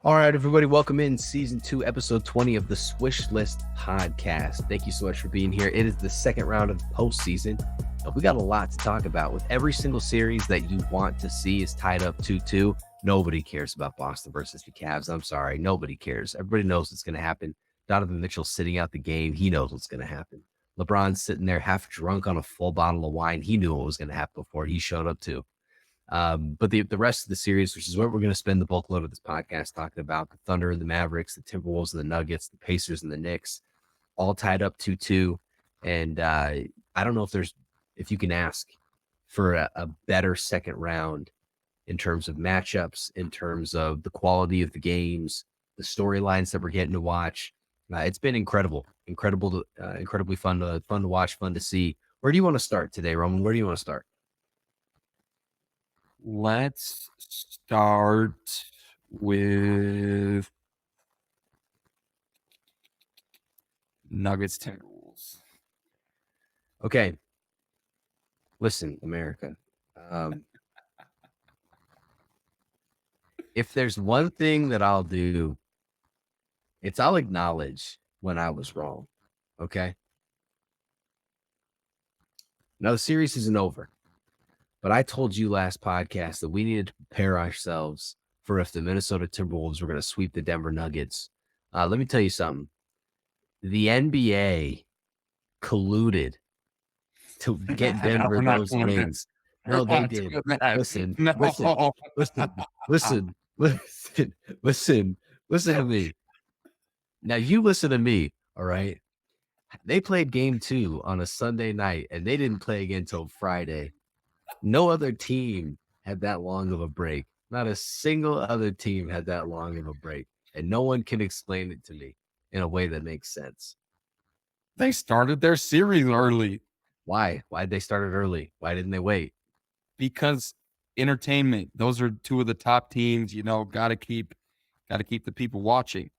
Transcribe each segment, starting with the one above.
All right, everybody, welcome in Season 2, Episode 20 of the Swishlist Podcast. Thank you so much for being here. It is the second round of the postseason. We got a lot to talk about. With every single series that you want to see is tied up 2-2. Nobody cares about Boston versus the Cavs. I'm sorry. Nobody cares. Everybody knows what's going to happen. Donovan Mitchell sitting out the game. He knows what's going to happen. LeBron's sitting there half drunk on a full bottle of wine. He knew what was going to happen before he showed up too. But the rest of the series, which is what we're going to spend the bulk load of this podcast talking about, the Thunder and the Mavericks, the Timberwolves and the Nuggets, the Pacers and the Knicks, all tied up 2-2. And I don't know if you can ask for a better second round in terms of matchups, in terms of the quality of the games, the storylines that we're getting to watch. It's been incredibly fun to watch, fun to see. Where do you want to start today, Roman? Where do you want to start? Let's start with Nuggets Timberwolves. Okay. Listen, America. If there's one thing that I'll do, I'll acknowledge when I was wrong. Okay. Now the series isn't over. But I told you last podcast that we needed to prepare ourselves for if the Minnesota Timberwolves were going to sweep the Denver Nuggets. Let me tell you something. The NBA colluded to get Denver those wins. No, they did. Listen to me. Now you listen to me, all right? They played game 2 on a Sunday night, and they didn't play again until Friday. No other team had that long of a break. Not a single other team had that long of a break. And no one can explain it to me in a way that makes sense. They started their series early. Why? Why did they start it early? Why didn't they wait? Because entertainment. Those are two of the top teams, gotta keep the people watching.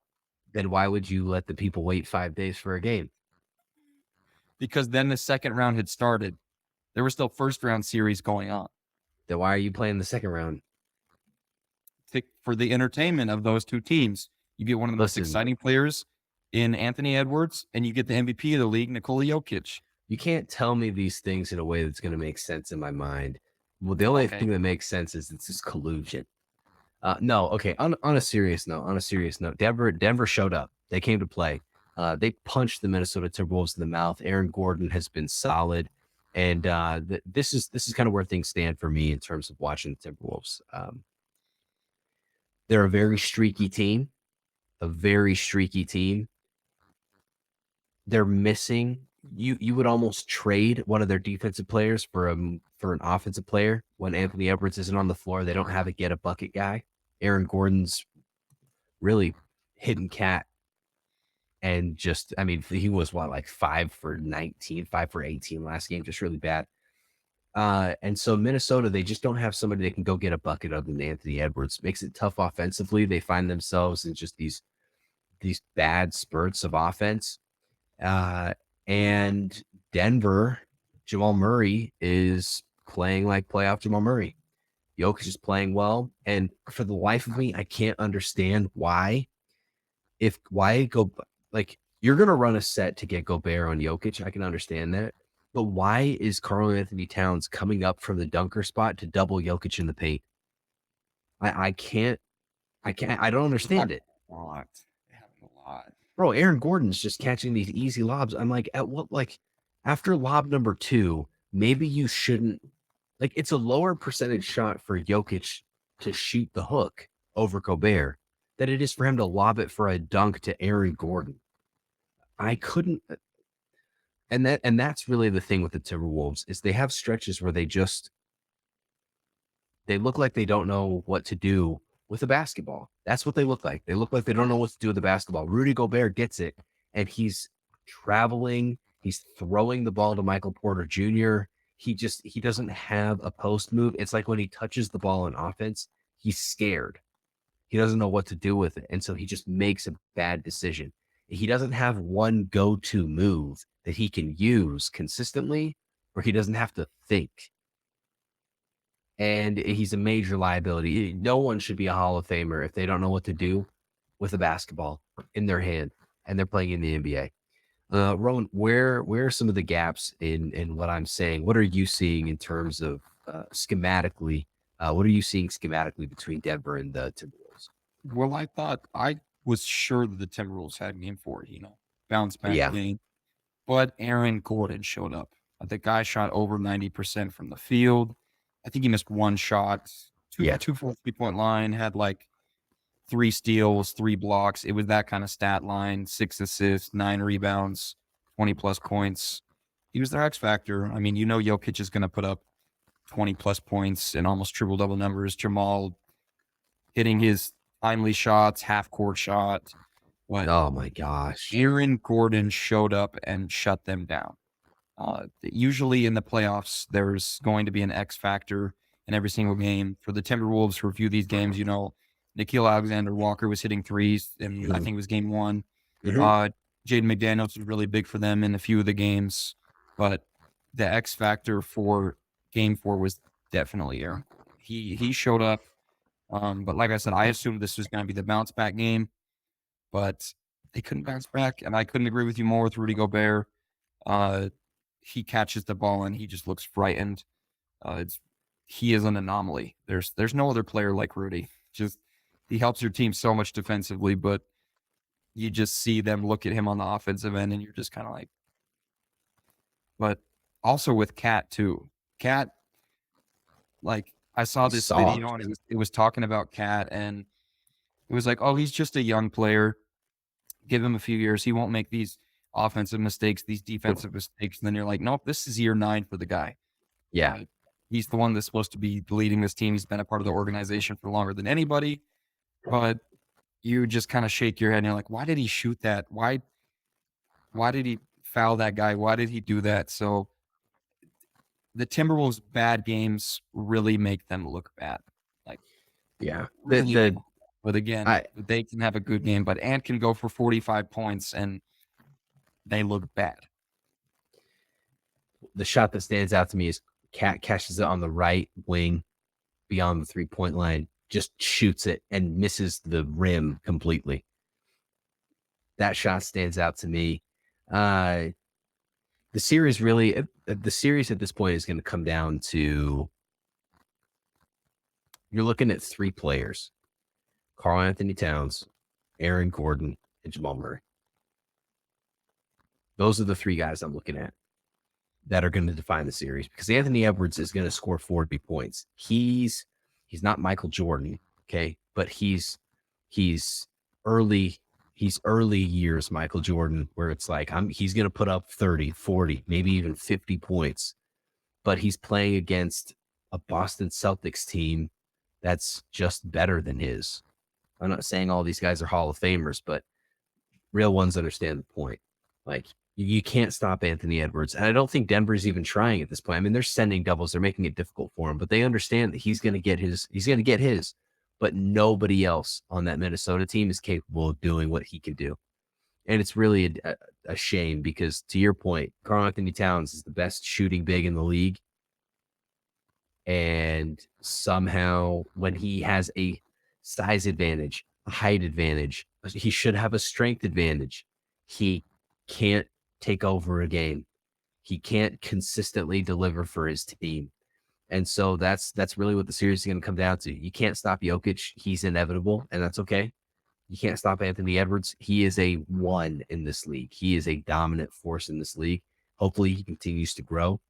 Then why would you let the people wait 5 days for a game? Because then the second round had started. There were still first round series going on. Then why are you playing the second round? For the entertainment of those two teams. You get one of the most exciting players in Anthony Edwards, and you get the MVP of the league, Nikola Jokic. You can't tell me these things in a way that's going to make sense in my mind. Well, the only thing that makes sense is it's just collusion. No, okay. On a serious note, Denver showed up. They came to play. They punched the Minnesota Timberwolves in the mouth. Aaron Gordon has been solid. And this is kind of where things stand for me in terms of watching the Timberwolves. They're a very streaky team. They're missing. You would almost trade one of their defensive players for an offensive player when Anthony Edwards isn't on the floor. They don't have a get a bucket guy. Aaron Gordon's really hidden cat. And he was 5 for 19, 5 for 18 last game, just really bad. And so Minnesota, they just don't have somebody that can go get a bucket other than Anthony Edwards. Makes it tough offensively. They find themselves in just these bad spurts of offense. And Denver, Jamal Murray is playing like playoff Jamal Murray. Jokic is playing well. And for the life of me, I can't understand why. You're going to run a set to get Gobert on Jokic. I can understand that. But why is Karl-Anthony Towns coming up from the dunker spot to double Jokic in the paint? I don't understand it. It happened a lot. Bro, Aaron Gordon's just catching these easy lobs. I'm like, after lob number 2, maybe you shouldn't. It's a lower percentage shot for Jokic to shoot the hook over Gobert than it is for him to lob it for a dunk to Aaron Gordon. I couldn't, and that's really the thing with the Timberwolves is they have stretches where they look like they don't know what to do with a basketball. That's what they look like. They look like they don't know what to do with the basketball. Rudy Gobert gets it, and he's traveling. He's throwing the ball to Michael Porter Jr. He doesn't have a post move. It's like when he touches the ball in offense, he's scared. He doesn't know what to do with it, and so he just makes a bad decision. He doesn't have one go-to move that he can use consistently, or he doesn't have to think. and he's a major liability. No one should be a Hall of Famer if they don't know what to do with a basketball in their hand and they're playing in the NBA. Rowan, where are some of the gaps in what I'm saying? What are you seeing in terms of schematically? What are you seeing schematically between Denver and the Timberwolves? Well, I was sure that the Timberwolves had game 4, bounce back game. But Aaron Gordon showed up. The guy shot over 90% from the field. I think he missed one shot, two from the 3-point line, had like 3 steals, 3 blocks. It was that kind of stat line, 6 assists, 9 rebounds, 20 plus points. He was their X factor. I mean, Jokic is going to put up 20 plus points and almost triple double numbers. Jamal hitting his timely shots, half court shot. What? Oh my gosh. Aaron Gordon showed up and shut them down. Usually in the playoffs, there's going to be an X factor in every single game. For the Timberwolves to review these games, Nickeil Alexander-Walker was hitting threes, and I think it was game 1. Jaden McDaniels was really big for them in a few of the games, but the X factor for game 4 was definitely Aaron. He showed up, but like I said, I assumed this was going to be the bounce back game, but they couldn't bounce back, and I couldn't agree with you more with Rudy Gobert. He catches the ball and he just looks frightened. He is an anomaly. There's no other player like Rudy. He helps your team so much defensively, but you just see them look at him on the offensive end and you're just kind of like, but also with Cat too. Cat, like I saw this video and it was talking about Cat and it was like, oh, he's just a young player. Give him a few years. He won't make these offensive mistakes, these defensive mistakes. And then you're like, nope, this is year 9 for the guy. Yeah. He's the one that's supposed to be leading this team. He's been a part of the organization for longer than anybody. But you just kind of shake your head and you're like, why did he shoot that? Why did he foul that guy? Why did he do that? So the Timberwolves' bad games really make them look bad. Really but again, they can have a good game, but Ant can go for 45 points and they look bad. The shot that stands out to me is Cat catches it on the right wing beyond the 3-point line, just shoots it and misses the rim completely. That shot stands out to me. The series at this point is going to come down to, you're looking at 3 players: Karl-Anthony Towns, Aaron Gordon, and Jamal Murray. Those are the 3 guys I'm looking at that are going to define the series, because Anthony Edwards is going to score 40 points. He's not Michael Jordan, okay, but he's early years Michael Jordan, where it's like he's going to put up 30, 40, maybe even 50 points, but he's playing against a Boston Celtics team that's just better than his. I'm not saying all these guys are Hall of Famers, but real ones understand the point. Like, you can't stop Anthony Edwards. And I don't think Denver's even trying at this point. I mean, they're sending doubles. They're making it difficult for him, but they understand that he's going to get his, but nobody else on that Minnesota team is capable of doing what he can do. And it's really a shame, because to your point, Karl-Anthony Towns is the best shooting big in the league. And somehow when he has a size advantage, a height advantage, he should have a strength advantage. He can't take over a game. He can't consistently deliver for his team. And so that's really what the series is going to come down to. You can't stop Jokic. He's inevitable, and that's okay. You can't stop Anthony Edwards. He is a 1 in this league. He is a dominant force in this league. Hopefully he continues to grow.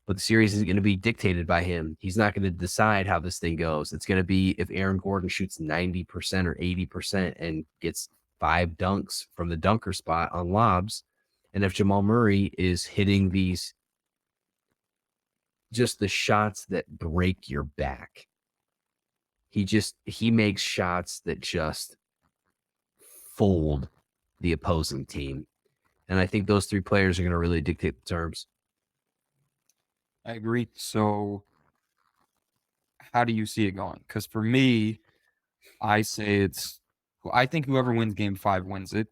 But the series isn't going to be dictated by him. He's not going to decide how this thing goes. It's going to be if Aaron Gordon shoots 90% or 80% and gets 5 dunks from the dunker spot on lobs, and if Jamal Murray is hitting these, just the shots that break your back. He makes shots that just fold the opposing team. And I think those 3 players are going to really dictate the terms. I agree. So how do you see it going? Because for me, I say I think whoever wins game 5 wins it.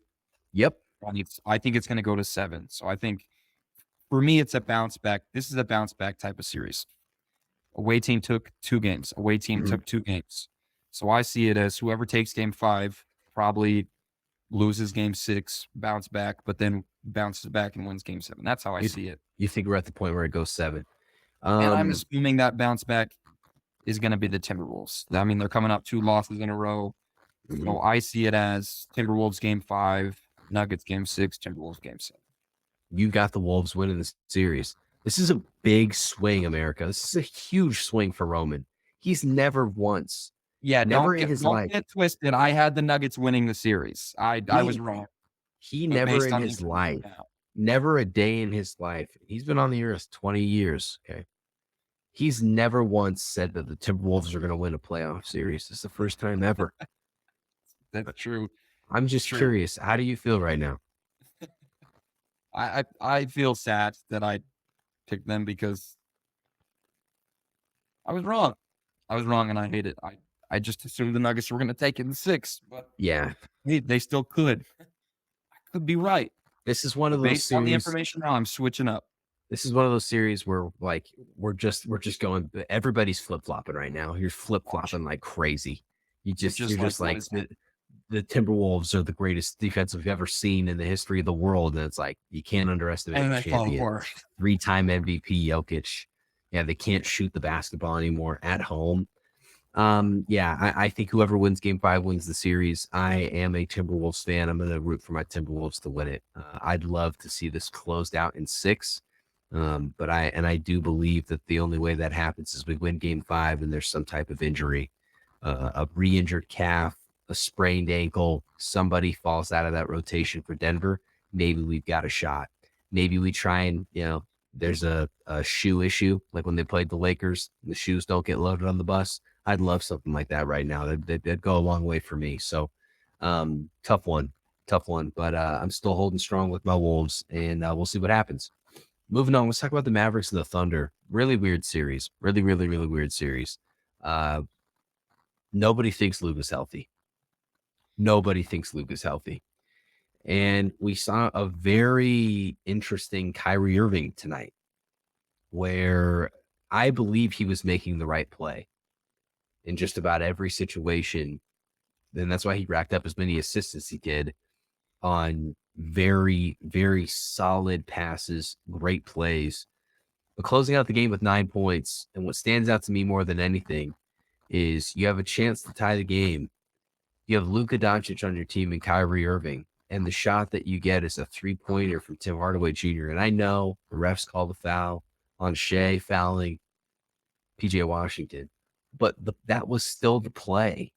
Yep. I think it's going to go to 7. So I think for me, it's a bounce back. This is a bounce back type of series. Away team took 2 games. Away team took 2 games. So I see it as whoever takes game 5 probably loses game 6, bounce back, but then bounces back and wins game 7. That's how I see it. You think we're at the point where it goes 7? And I'm assuming that bounce back is going to be the Timberwolves. I mean, they're coming up 2 losses in a row. So I see it as Timberwolves game 5, Nuggets game 6, Timberwolves game 7. You got the Wolves winning the series. This is a big swing, America. This is a huge swing for Roman. He's never once. Yeah, never in his life. Don't get twisted. I had the Nuggets winning the series. I was wrong. He never in his life, never a day in his life. He's been on the earth 20 years. Okay. He's never once said that the Timberwolves are going to win a playoff series. This is the first time ever. That's true. I'm just curious. How do you feel right now? I feel sad that I picked them because I was wrong. I was wrong and I hate it. I just assumed the Nuggets were going to take it in 6, but yeah, they still could. I could be right. This is one of those based series. On the information now, I'm switching up. This is one of those series where like we're just going. Everybody's flip flopping right now. You're flip flopping like crazy. You're just like the Timberwolves are the greatest defense we've ever seen in the history of the world, and it's like you can't underestimate the champion, 3-time MVP Jokic. Yeah, they can't shoot the basketball anymore at home. I think whoever wins game 5 wins the series. I am a Timberwolves fan. I'm going to root for my Timberwolves to win it. I'd love to see this closed out in 6. But I do believe that the only way that happens is we win game 5 and there's some type of injury, a re-injured calf, a sprained ankle, somebody falls out of that rotation for Denver. Maybe we've got a shot. Maybe we try and, there's a shoe issue, like when they played the Lakers, the shoes don't get loaded on the bus. I'd love something like that right now. That'd go a long way for me. So tough one. But I'm still holding strong with my Wolves, and we'll see what happens. Moving on, let's talk about the Mavericks and the Thunder. Really weird series. Really, really, really weird series. Nobody thinks Luka's healthy. And we saw a very interesting Kyrie Irving tonight, where I believe he was making the right play in just about every situation. And that's why he racked up as many assists as he did on very, very solid passes, great plays. But closing out the game with 9 points, and what stands out to me more than anything is you have a chance to tie the game. You have Luka Doncic on your team and Kyrie Irving, and the shot that you get is a 3-pointer from Tim Hardaway Jr. And I know the refs called the foul on Shea fouling PJ Washington, but that was still the play.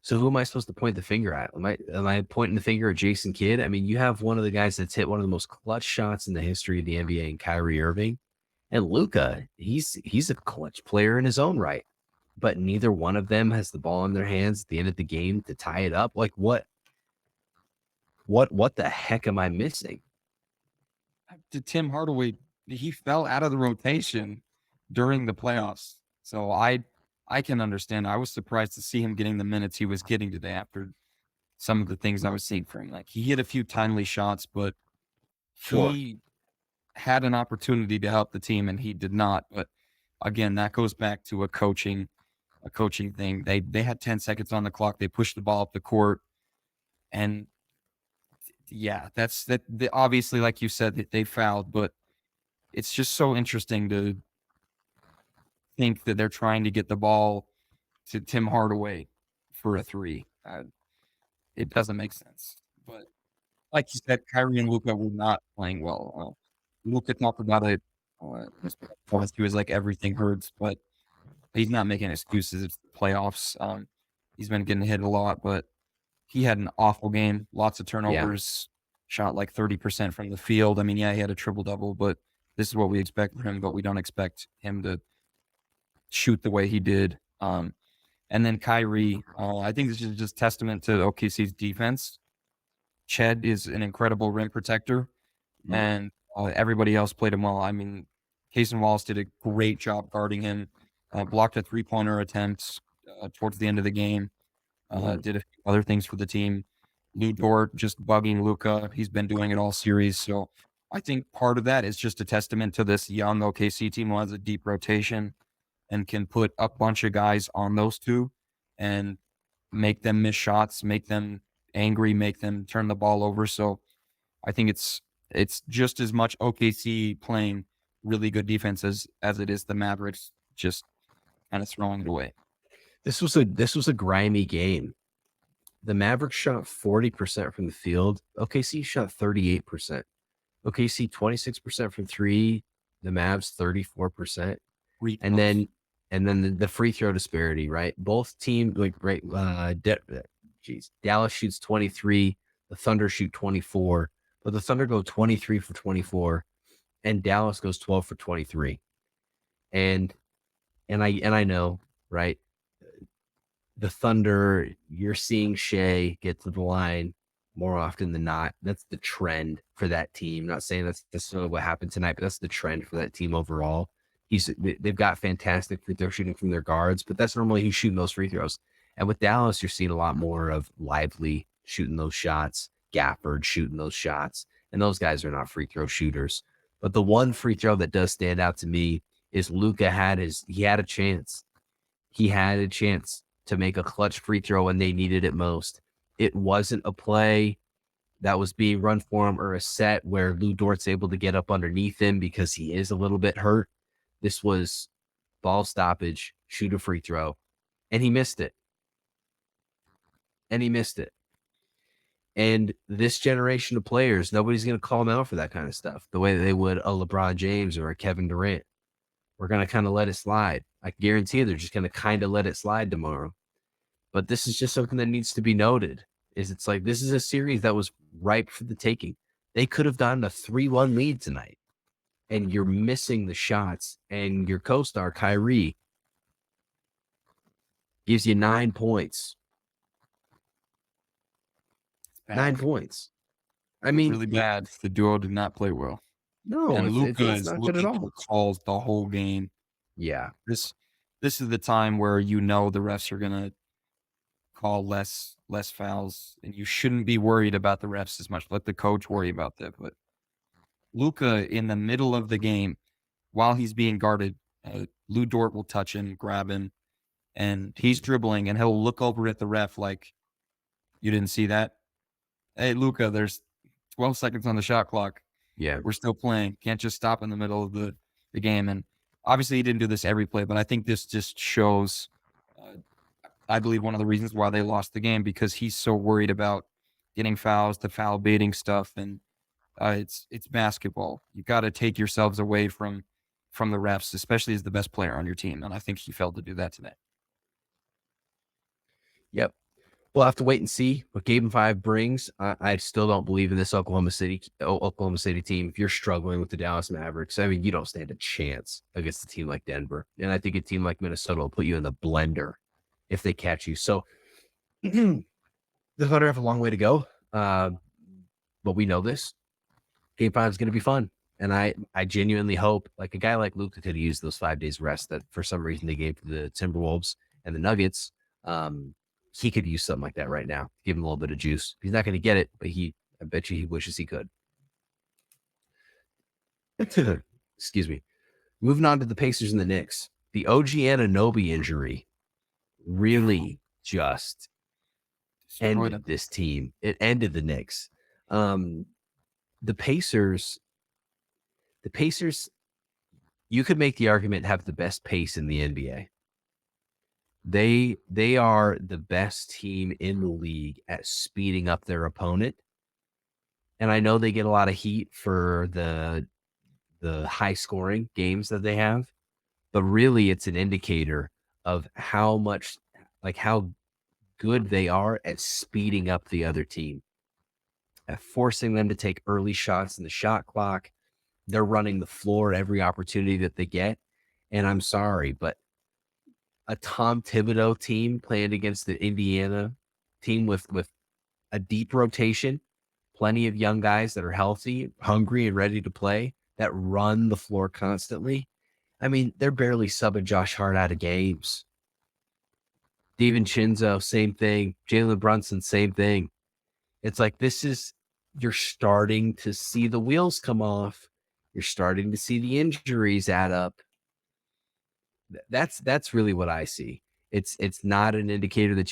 So who am I supposed to point the finger at? Am I pointing the finger at Jason Kidd? I mean, you have one of the guys that's hit one of the most clutch shots in the history of the NBA in Kyrie Irving. And Luka, he's a clutch player in his own right. But neither one of them has the ball in their hands at the end of the game to tie it up. Like what the heck am I missing? To Tim Hardaway, he fell out of the rotation during the playoffs. So I can understand. I was surprised to see him getting the minutes he was getting today after some of the things I was seeing from him. Like he hit a few timely shots, but he had an opportunity to help the team and he did not. But again, that goes back to a coaching thing. They had 10 seconds on the clock. They pushed the ball up the court. And yeah, that's obviously, like you said, that they fouled, but it's just so interesting to think that they're trying to get the ball to Tim Hardaway for a 3. It doesn't make sense. But like you said, Kyrie and Luka were not playing well. Luka talked about it. He was like, everything hurts, but he's not making excuses. It's the playoffs. He's been getting hit a lot, but he had an awful game. Lots of turnovers. Shot like 30% from the field. I mean, yeah, he had a triple-double, but this is what we expect from him, but we don't expect him to shoot the way he did. And then Kyrie, I think this is just testament to OKC's defense. Ched is an incredible rim protector, and everybody else played him well. I mean, Cason Wallace did a great job guarding him, blocked a 3-pointer attempt towards the end of the game, did a few other things for the team. Lou Dort just bugging Luka. He's been doing it all series. So I think part of that is just a testament to this young OKC team who has a deep rotation and can put a bunch of guys on those two and make them miss shots, make them angry, make them turn the ball over. So I think it's just as much OKC playing really good defense as it is the Mavericks just kind of throwing it away. This was a grimy game. The Mavericks shot 40% from the field. OKC shot 38%. OKC 26% from three. The Mavs 34%. And then the free throw disparity, right? Both teams Dallas shoots 23, the Thunder shoot 24, but the Thunder go 23 for 24, and Dallas goes 12 for 23. And I know, right? The Thunder, you're seeing Shea get to the line more often than not. That's the trend for that team. Not saying that's necessarily what happened tonight, but that's the trend for that team overall. They've got fantastic free throw shooting from their guards, but that's normally who's shooting those free throws. And with Dallas, you're seeing a lot more of Lively shooting those shots, Gafford shooting those shots, and those guys are not free throw shooters. But the one free throw that does stand out to me is Luka had a chance. He had a chance to make a clutch free throw when they needed it most. It wasn't a play that was being run for him or a set where Lou Dort's able to get up underneath him because he is a little bit hurt. This was ball stoppage, shoot a free throw, and he missed it. And this generation of players, nobody's going to call them out for that kind of stuff the way that they would a LeBron James or a Kevin Durant. We're going to kind of let it slide. I guarantee you they're just going to kind of let it slide tomorrow. But this is just something that needs to be noted. It's like this is a series that was ripe for the taking. They could have gotten a 3-1 lead tonight. And you're missing the shots. And your co-star, Kyrie, gives you 9 points. 9 points. I mean, really bad. The duo did not play well. No, and Luka it's not good at all. Calls the whole game. Yeah. This is the time where the refs are gonna call less fouls, and you shouldn't be worried about the refs as much. Let the coach worry about that. But Luka, in the middle of the game, while he's being guarded, Lou Dort will touch him, grab him, and he's dribbling, and he'll look over at the ref like, "You didn't see that? Hey, Luka, there's 12 seconds on the shot clock. Yeah, we're still playing. Can't just stop in the middle of the game." And obviously he didn't do this every play, but I think this just shows, I believe, one of the reasons why they lost the game, because he's so worried about getting fouls, the foul baiting stuff. And it's basketball. You got to take yourselves away from the refs, especially as the best player on your team. And I think he failed to do that tonight. Yep. We'll have to wait and see what Game 5 brings. I still don't believe in this Oklahoma City team. If you're struggling with the Dallas Mavericks, I mean, you don't stand a chance against a team like Denver. And I think a team like Minnesota will put you in the blender if they catch you. So the Thunder have a long way to go, but we know this. Game 5 is going to be fun. And I genuinely hope, like, a guy like Luka could have used those 5 days rest that for some reason they gave to the Timberwolves and the Nuggets. He could use something like that right now. Give him a little bit of juice. He's not going to get it, but I bet you he wishes he could. Excuse me. Moving on to the Pacers and the Knicks. The OG Anunoby injury really just ended this team. It ended the Knicks. The Pacers, you could make the argument, have the best pace in the NBA. They are the best team in the league at speeding up their opponent. And I know they get a lot of heat for the high scoring games that they have, but really it's an indicator of how good they are at speeding up the other team, at forcing them to take early shots in the shot clock. They're running the floor every opportunity that they get. And I'm sorry, but a Tom Thibodeau team playing against the Indiana team with a deep rotation, plenty of young guys that are healthy, hungry, and ready to play, that run the floor constantly. I mean, they're barely subbing Josh Hart out of games. DiVincenzo, same thing. Jalen Brunson, same thing. It's like this is you're starting to see the wheels come off. You're starting to see the injuries add up. That's really what I see. It's not an indicator that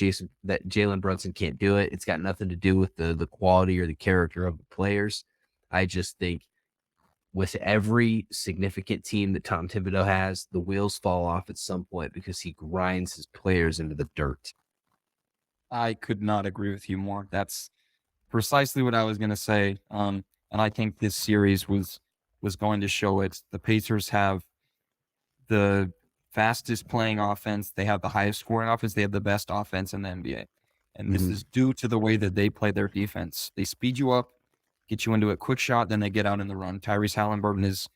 Jalen Brunson can't do it. It's got nothing to do with the quality or the character of the players. I just think with every significant team that Tom Thibodeau has, the wheels fall off at some point because he grinds his players into the dirt. I could not agree with you more. That's precisely what I was going to say. And I think this series was going to show it. The Pacers have the fastest playing offense. They have the highest scoring offense. They have the best offense in the NBA. And this is due to the way that they play their defense. They speed you up, get you into a quick shot, then they get out in the run. Tyrese Halliburton is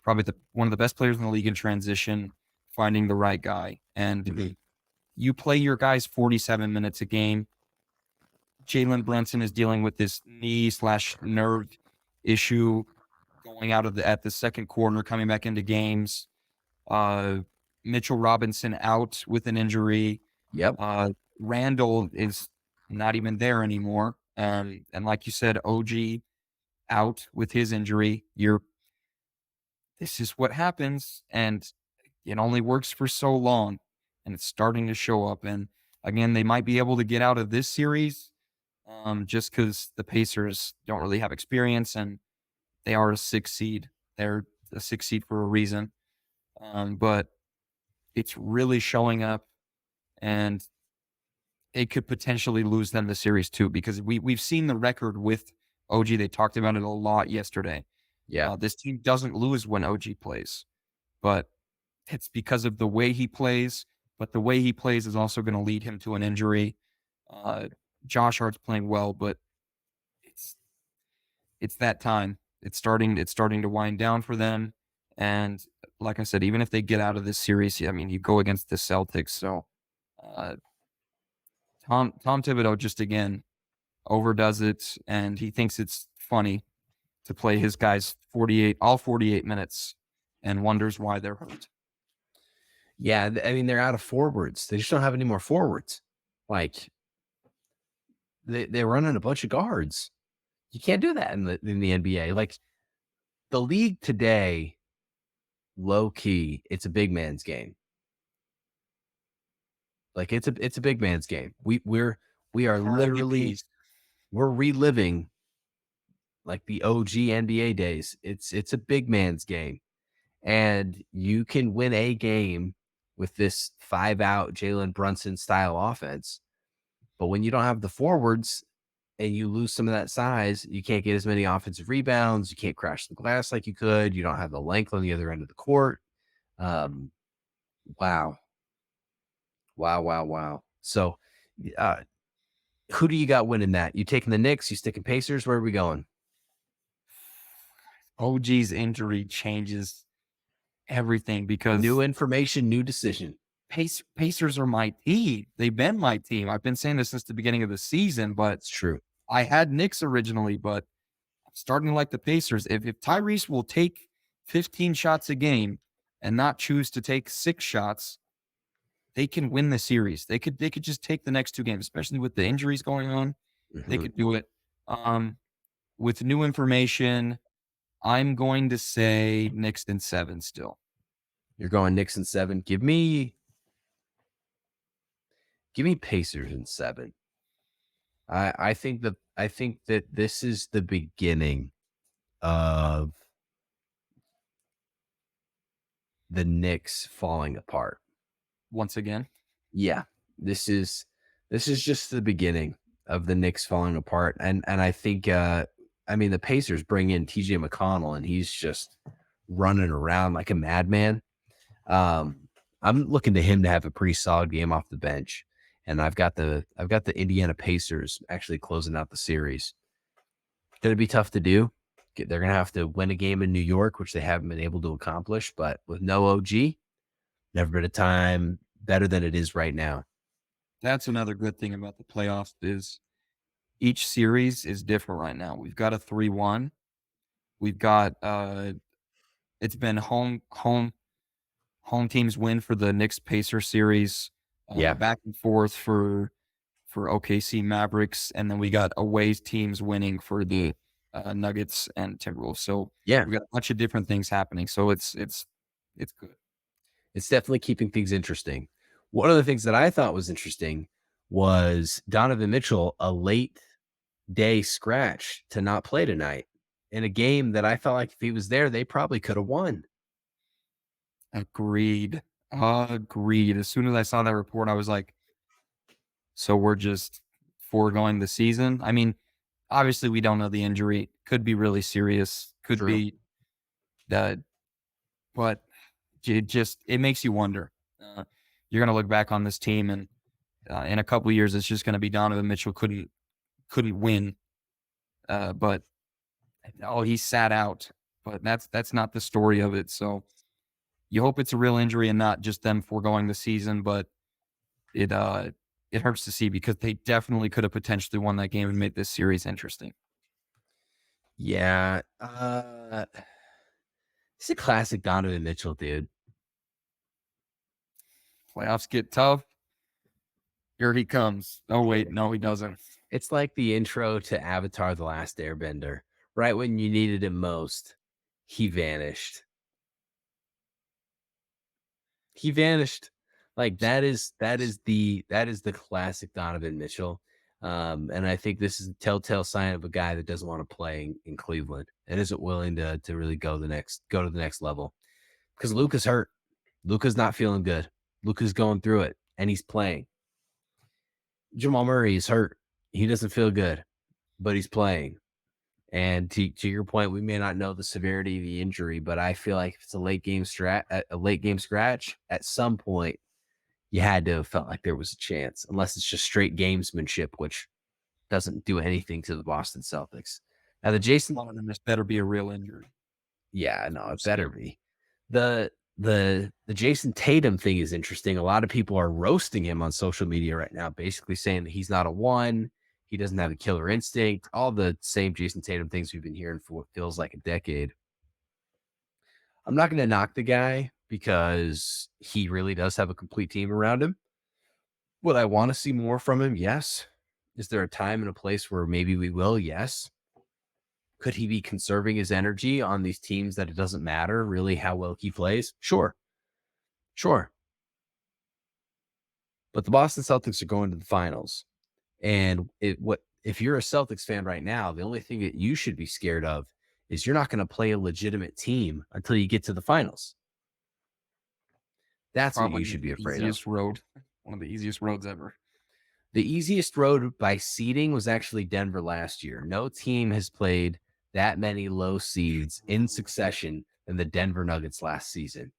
probably one of the best players in the league in transition, finding the right guy. And you play your guys 47 minutes a game. Jalen Brunson is dealing with this knee/nerve issue going out at the second quarter, coming back into games. Mitchell Robinson out with an injury. Yep. Randall is not even there anymore. And like you said, OG out with his injury. This is what happens, and it only works for so long, and it's starting to show up. And again, they might be able to get out of this series just because the Pacers don't really have experience, and they are a 6 seed. They're a 6 seed for a reason. But it's really showing up, and it could potentially lose them the series too, because we've seen the record with OG. They talked about it a lot yesterday. Yeah. This team doesn't lose when OG plays, but it's because of the way he plays. But the way he plays is also going to lead him to an injury. Josh Hart's playing well, but it's that time. It's starting to wind down for them. And like I said, even if they get out of this series, I mean, you go against the Celtics. So Tom Thibodeau just again overdoes it, and he thinks it's funny to play his guys 48 minutes, and wonders why they're hurt. Yeah, I mean, they're out of forwards. They just don't have any more forwards. Like they're running a bunch of guards. You can't do that in the NBA. Like the league today, low key, it's a big man's game. Like it's a big man's game. We are literally we're reliving like the OG NBA days. It's a big man's game. And you can win a game with this 5-out Jalen Brunson style offense. But when you don't have the forwards and you lose some of that size, you can't get as many offensive rebounds. You can't crash the glass like you could. You don't have the length on the other end of the court. Wow. So who do you got winning that? You taking the Knicks? You sticking Pacers? Where are we going? OG's injury changes everything, because new information, new decision. Pacers are my team. They've been my team. I've been saying this since the beginning of the season, but it's true. I had Knicks originally, but I'm starting to like the Pacers. If Tyrese will take 15 shots a game and not choose to take 6 shots, they can win the series. They could just take the next 2 games, especially with the injuries going on. They could do it. With new information, I'm going to say Knicks in 7 still. You're going Knicks in 7. Give me Pacers in 7. I think that this is the beginning of the Knicks falling apart once again. Yeah, this is just the beginning of the Knicks falling apart, and I think I mean the Pacers bring in TJ McConnell, and he's just running around like a madman. I'm looking to him to have a pretty solid game off the bench, and I've got the Indiana Pacers actually closing out the series. Gonna be tough to do. They're gonna have to win a game in New York, which they haven't been able to accomplish. But with no OG, never been a time better than it is right now. That's another good thing about the playoffs is each series is different right now. We've got a 3-1. We've got it's been home teams win for the Knicks Pacer series. Back and forth for OKC Mavericks, and then we got away teams winning for the Nuggets and Timberwolves. So Yeah, we've got a bunch of different things happening. So it's good. it's definitely keeping things interesting. One of the things that I thought was interesting was Donovan Mitchell, a late day scratch to not play tonight in a game that I felt like if he was there, they probably could have won. Agreed. Agreed. As soon as I saw that report, I was like, so we're just foregoing the season. I mean, obviously we don't know the injury. Could be really serious. Could True. be that, but it makes you wonder. You're going to look back on this team, and in a couple of years, it's just going to be Donovan Mitchell couldn't win. But he sat out. But that's not the story of it. So you hope it's a real injury and not just them foregoing the season. But it hurts to see because they definitely could have potentially won that game and made this series interesting. Yeah. It's a classic Donovan Mitchell, dude. Playoffs get tough. Here he comes. Oh, wait. No, he doesn't. It's like the intro to Avatar: The Last Airbender. Right when you needed him most, he vanished. He vanished. Like that is the classic Donovan Mitchell. And I think this is a telltale sign of a guy that doesn't want to play in Cleveland and isn't willing to really go to the next level. Because Luka's hurt. Luka's not feeling good. Luka's going through it, and he's playing. Jamal Murray is hurt. He doesn't feel good, but he's playing. And to your point, we may not know the severity of the injury, but I feel like if it's a late game scratch, at some point you had to have felt like there was a chance, unless it's just straight gamesmanship, which doesn't do anything to the Boston Celtics. Now the Jason, One of them, this better be a real injury. yeah, no, it better be. The Jason Tatum thing is interesting. A lot of people are roasting him on social media right now, basically saying that he's not a one. He doesn't have a killer instinct. All the same Jason Tatum things we've been hearing for what feels like a decade. I'm not going to knock the guy because he really does have a complete team around him. Would I want to see more from him? Yes. Is there a time and a place where maybe we will? Yes. Could he be conserving his energy on these teams that it doesn't matter really how well he plays? Sure. But the Boston Celtics are going to the finals. And if you're a Celtics fan right now, the only thing that you should be scared of is you're not going to play a legitimate team until you get to the finals. That's Probably what you should be afraid of. One of the easiest roads ever. The easiest road by seeding was actually Denver last year. No team has played that many low seeds in succession than the Denver Nuggets last season.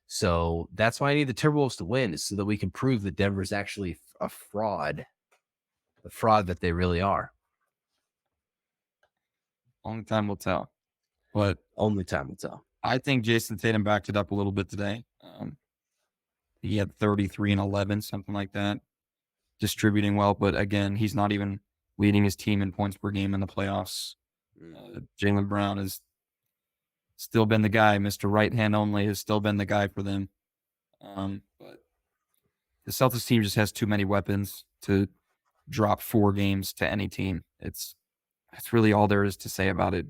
So that's why I need the Timberwolves to win, is so that we can prove that Denver's actually a fraud, the fraud that they really are. Only time will tell. But only time will tell. I think Jason Tatum backed it up a little bit today. He had 33 and 11, something like that, distributing well. But again, he's not even leading his team in points per game in the playoffs. Jaylen Brown has still been the guy. Mr. Right Hand Only has still been the guy for them. But the Celtics team just has too many weapons to drop 4 games to any team. That's really all there is to say about it.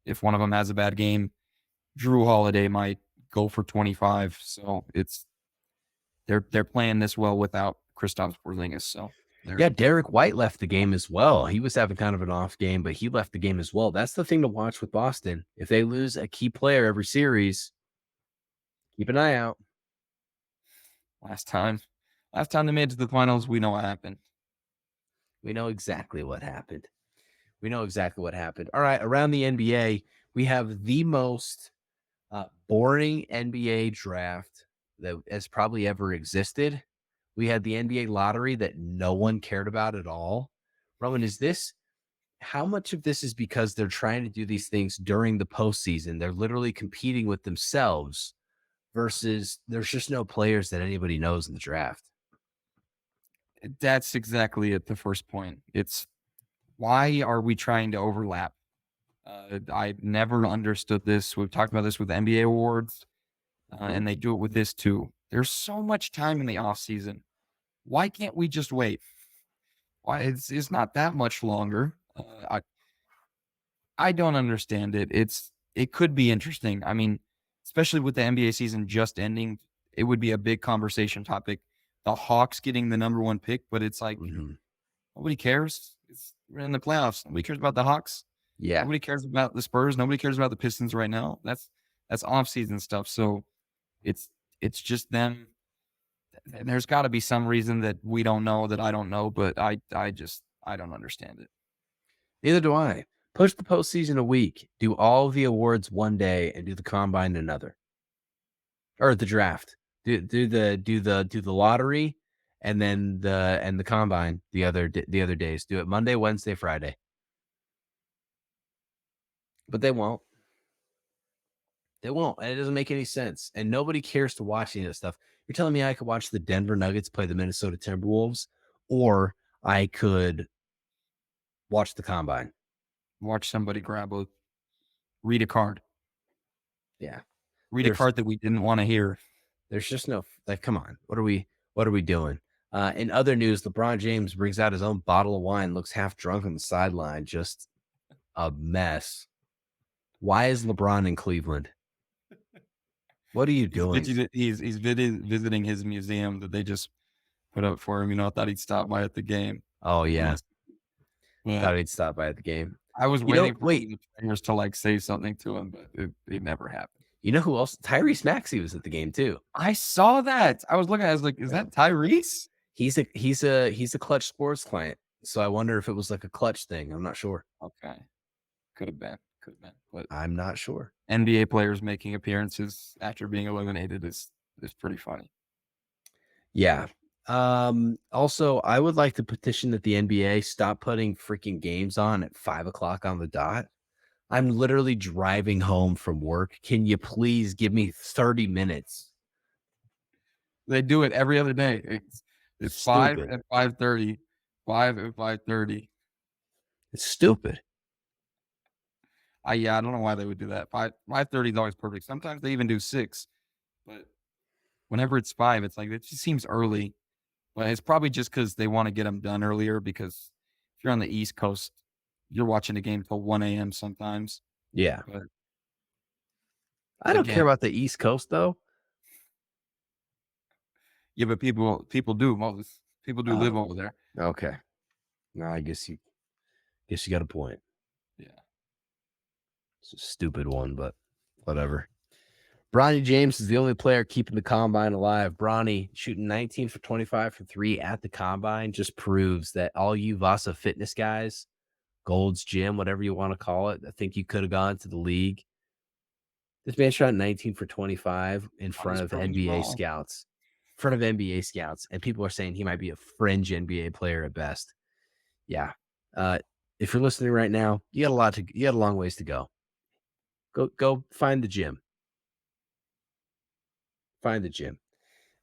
If one of them has a bad game, Drew Holiday might go for 25. So they're playing this well without Kristaps Porzingis. So yeah, Derek White left the game as well. He was having kind of an off game, but he left the game as well. That's the thing to watch with Boston. If they lose a key player every series, keep an eye out. Last time they made it to the finals, we know what happened. We know exactly what happened. All right, around the NBA, we have the most boring NBA draft that has probably ever existed. We had the NBA lottery that no one cared about at all. Roman, how much of this is because they're trying to do these things during the postseason? They're literally competing with themselves versus there's just no players that anybody knows in the draft. That's exactly it. The first point. It's why are we trying to overlap? I never understood this. We've talked about this with NBA awards, and they do it with this too. There's so much time in the off season. Why can't we just wait? Why it's not that much longer. I don't understand it. It could be interesting. I mean, especially with the NBA season just ending, it would be a big conversation topic. The Hawks getting the number 1 pick, but it's like nobody cares. We're in the playoffs. Nobody cares about the Hawks. Yeah. Nobody cares about the Spurs. Nobody cares about the Pistons right now. That's off-season stuff. So it's just them. There's got to be some reason that we don't know, that I don't know, but I don't understand it. Neither do I. Push the postseason a week. Do all the awards one day and do the combine another, or the draft. Do the lottery and then the combine the other days. Do it Monday, Wednesday, Friday. But they won't. They won't. And it doesn't make any sense. And nobody cares to watch any of this stuff. You're telling me I could watch the Denver Nuggets play the Minnesota Timberwolves, or I could watch the combine. Watch somebody read a card. Yeah. Read a card that we didn't want to hear. There's just no, like, come on. What are we doing? In other news, LeBron James brings out his own bottle of wine, looks half drunk on the sideline. Just a mess. Why is LeBron in Cleveland? What are you doing? He's visiting his museum that they just put up for him. I thought he'd stop by at the game. Oh, yeah. Thought he'd stop by at the game. I was waiting for the players to say something to him, but it never happened. You know who else? Tyrese Maxey was at the game too. I saw that. I was looking. I was like, "Is that Tyrese?" He's a Clutch Sports client. So I wonder if it was like a Clutch thing. I'm not sure. Okay, could have been. But I'm not sure. NBA players making appearances after being eliminated is pretty funny. Yeah. Also, I would like to petition that the NBA stop putting freaking games on at 5:00 on the dot. I'm literally driving home from work. Can you please give me 30 minutes? They do it every other day. It's 5 at 5:30, 5 at 5:30. It's stupid. I don't know why they would do that. 5:30 is always perfect. Sometimes they even do 6, but whenever it's 5, it's like, it just seems early. But it's probably just because they want to get them done earlier, because if you're on the East Coast, you're watching a game till 1 a.m. sometimes. Yeah. But I don't care about the East Coast, though. Yeah, but people do. Most people do live over there. Okay. No, I guess you got a point. Yeah. It's a stupid one, but whatever. Bronny James is the only player keeping the combine alive. Bronny shooting 19 for 25 for 3 at the combine just proves that all you Vasa fitness guys, Gold's Gym, whatever you want to call it, I think you could have gone to the league. This man shot 19 for 25 in front of NBA scouts. In front of NBA scouts, and people are saying he might be a fringe NBA player at best. Yeah. If you're listening right now, you got a long ways to go. Go find the gym. Find the gym.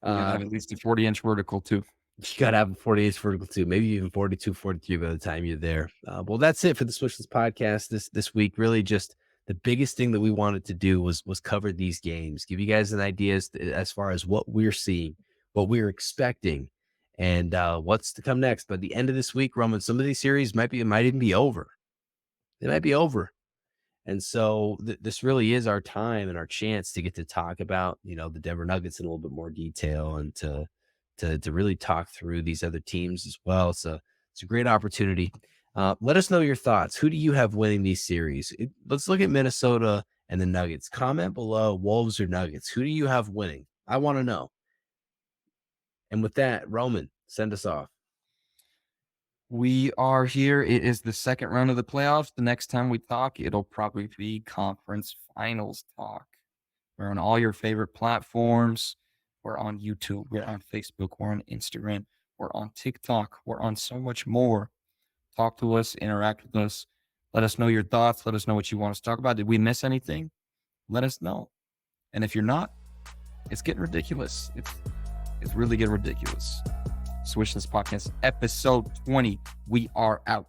You gotta have at least a 40-inch vertical too. You got to have a 40-inch vertical too. Maybe even 42, 43 by the time you're there. Well, that's it for the Swishlist Podcast this week. Really, just the biggest thing that we wanted to do was cover these games, give you guys an idea as far as what we're seeing, what we're expecting, and what's to come next. By the end of this week, Roman, some of these series might even be over. They might be over. And so this really is our time and our chance to get to talk about, the Denver Nuggets in a little bit more detail, and to really talk through these other teams as well. So it's a great opportunity. Let us know your thoughts. Who do you have winning these series? Let's look at Minnesota and the Nuggets. Comment below, Wolves or Nuggets. Who do you have winning? I want to know. And with that, Roman, send us off. We are here. It is the second round of the playoffs. The next time we talk, it'll probably be conference finals talk. We're on all your favorite platforms. We're on YouTube. We're on Facebook. We're on Instagram. We're on TikTok. We're on so much more. Talk to us. Interact with us. Let us know your thoughts. Let us know what you want us to talk about. Did we miss anything? Let us know. And if you're not, it's getting ridiculous. It's really getting ridiculous. Swishlist Podcast, episode 20. We are out.